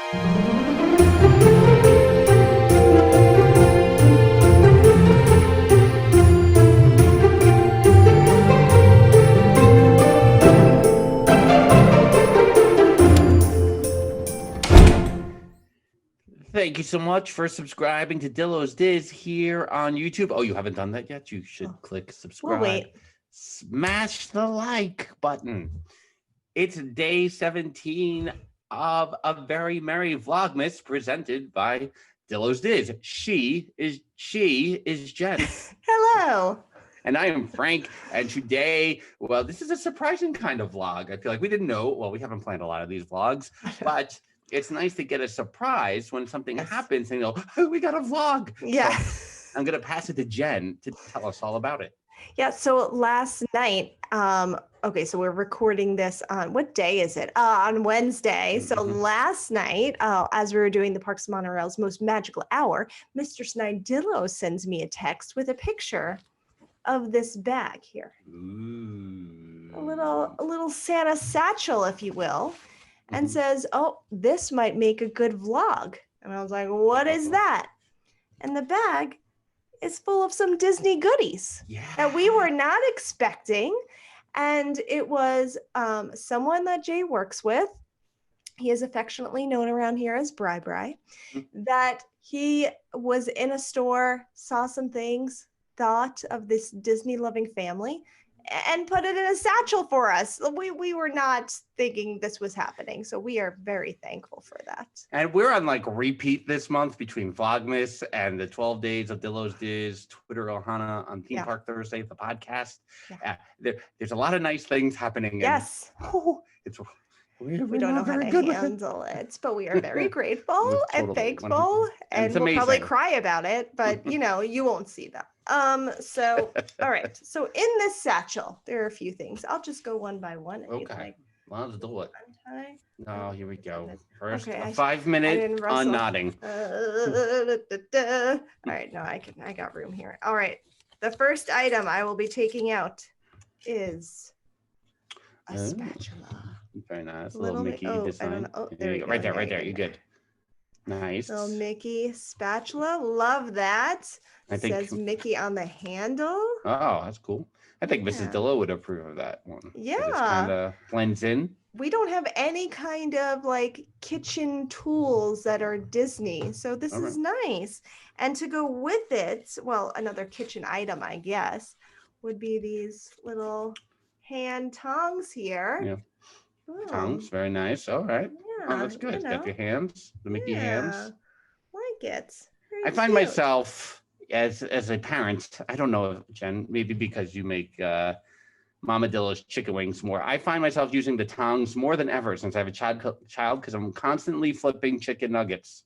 Thank you so much for subscribing to Dillo's Diz here on YouTube. Oh, you haven't done that yet? You should click subscribe. We'll wait. Smash the like button. It's day 17 of A Very Merry Vlogmas presented by Dillo's Diz. She is Jen. Hello. And I am Frank. And today, well, this is a surprising kind of vlog. I feel like we didn't know. Well, we haven't planned a lot of these vlogs, but it's nice to get a surprise when something happens and you go, oh, we got a vlog. Yeah. So I'm going to pass it to Jen to tell us all about it. Yeah. So last night, okay, so we're recording this on, what day is it? On Wednesday. So last night, as we were doing the Parks and Monorail's Most Magical Hour, Mr. Snydillo sends me a text with a picture of this bag here. Ooh. A little Santa satchel, if you will. And says, oh, this might make a good vlog. And I was like, what is that? And the bag is full of some Disney goodies that we were not expecting. And it was someone that Jay works with. He is affectionately known around here as Bri Bri. That he was in a store, saw some things, thought of this Disney-loving family, and put it in a satchel for us. We were not thinking this was happening. So we are very thankful for that. And we're on like repeat this month between Vlogmas and the 12 days of Dillo's Diz, Twitter Ohana on Theme Park Thursday, the podcast. There's a lot of nice things happening. Yes. We don't know how to handle it, but we are very grateful and thankful, and we'll probably cry about it, but you won't see that. So, all right. So in this satchel, there are a few things. I'll just go one by one. If you'd like. Let's do it. Untie. Oh, here we go. First, a 5-minute unnodding. All right. No, I got room here. All right. The first item I will be taking out is a spatula. Very nice. Little Mickey design. There you go. Right there. You're good. Nice. Little Mickey spatula. Love that. It says Mickey on the handle. Oh, that's cool. I think Mrs. Dillo would approve of that one. Yeah. It just kind of blends in. We don't have any kind of like kitchen tools that are Disney. So this is nice. And to go with it, well, another kitchen item, I guess, would be these little hand tongs here. Yeah. Tongs, very nice. All right. Yeah, oh, that's good. Got your hands, the Mickey hands. Like it. I find myself as a parent, I don't know, Jen, maybe because you make Mama Dillo's chicken wings more. I find myself using the tongs more than ever since I have a child because I'm constantly flipping chicken nuggets.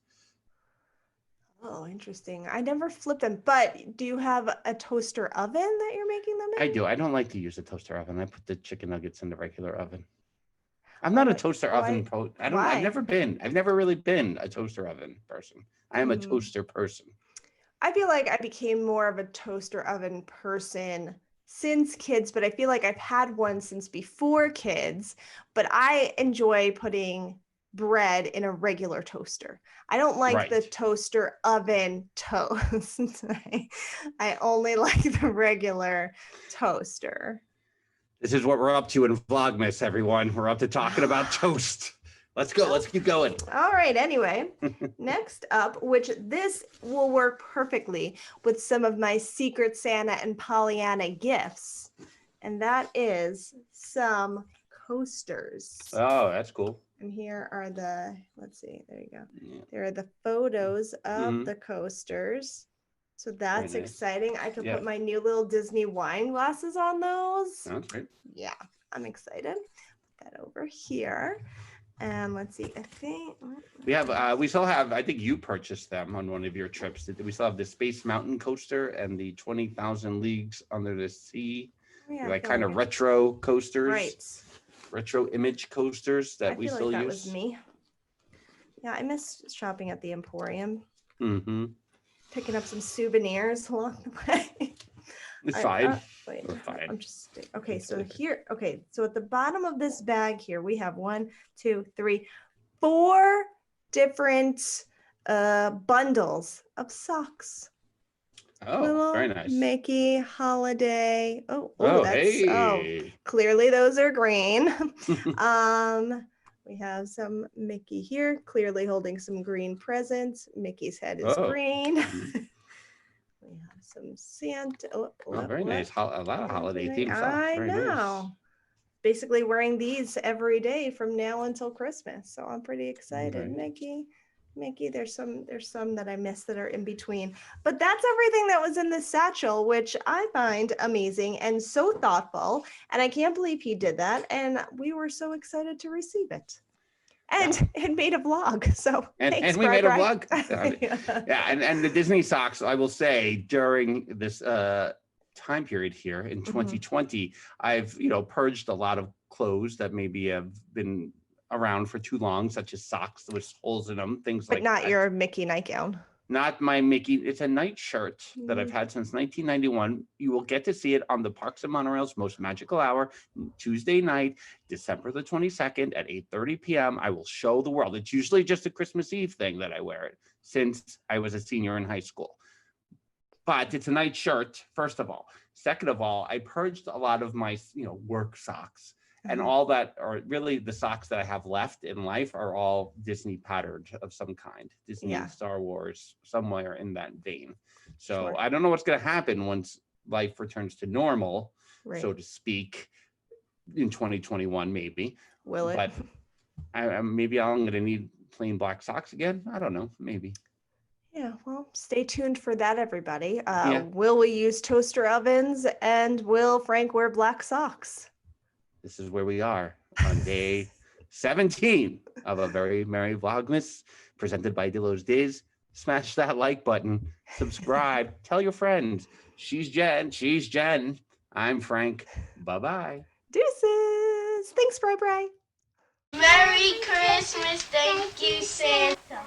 Oh, interesting. I never flip them, but do you have a toaster oven that you're making them in? I do. I don't like to use a toaster oven. I put the chicken nuggets in the regular oven. I'm not a toaster oven pro. I've never really been a toaster oven person. I am a toaster person. I feel like I became more of a toaster oven person since kids, but I feel like I've had one since before kids, but I enjoy putting bread in a regular toaster. I don't like the toaster oven toast. I only like the regular toaster. This is what we're up to in Vlogmas, everyone. We're up to talking about toast. Let's go. Let's keep going. All right. Anyway, next up, which this will work perfectly with some of my Secret Santa and Pollyanna gifts. And that is some coasters. Oh, that's cool. And here are the, let's see, there you go. Yeah. There are the photos of the coasters. So that's exciting. I can put my new little Disney wine glasses on those. Sounds great. Yeah, I'm excited. Put that over here. And let's see, I think we still have, I think you purchased them on one of your trips. We still have the Space Mountain coaster and the 20,000 Leagues Under the Sea. Like kind of retro coasters. Right. Retro image coasters that we still use. That was me. Yeah, I miss shopping at the Emporium. Picking up some souvenirs along the way. It's fine. Wait, I'm just okay. So here, so at the bottom of this bag here, we have 1, 2, 3, 4 different bundles of socks. Oh, Little very nice. Mickey holiday. Oh, Oh, that's hey. clearly those are green. We have some Mickey here, clearly holding some green presents. Mickey's head is green. We have some Santa. Oh, very nice. A lot of holiday themed socks. I Very know. nice. Basically wearing these every day from now until Christmas. So I'm pretty excited. Right. Mickey, there's some that I missed that are in between. But that's everything that was in the satchel, which I find amazing and so thoughtful. And I can't believe he did that. And we were so excited to receive it. And it made a vlog. So thanks, we made a vlog. Yeah. And the Disney socks, I will say, during this time period here in 2020, I've purged a lot of clothes that maybe have been around for too long, such as socks with holes in them, things like that. But not your Mickey nightgown. Not my Mickey. It's a night shirt that I've had since 1991. You will get to see it on the Parks and Monorail's Most Magical Hour, Tuesday night, December the 22nd at 8:30 p.m. I will show the world. It's usually just a Christmas Eve thing that I wear it since I was a senior in high school. But it's a night shirt, first of all. Second of all, I purged a lot of my work socks. And all that are really the socks that I have left in life are all Disney patterned of some kind, Disney, Star Wars, somewhere in that vein. So I don't know what's going to happen once life returns to normal, so to speak, in 2021, maybe. Will it? But maybe I'm going to need plain black socks again. I don't know, maybe. Yeah, well, stay tuned for that, everybody. Will we use toaster ovens, and will Frank wear black socks? This is where we are on day 17 of A Very Merry Vlogmas, presented by Dillo's Diz. Smash that like button, subscribe, tell your friends. She's Jen. I'm Frank. Bye-bye. Deuces. Thanks, Bri. Merry Christmas. Thank you, Santa.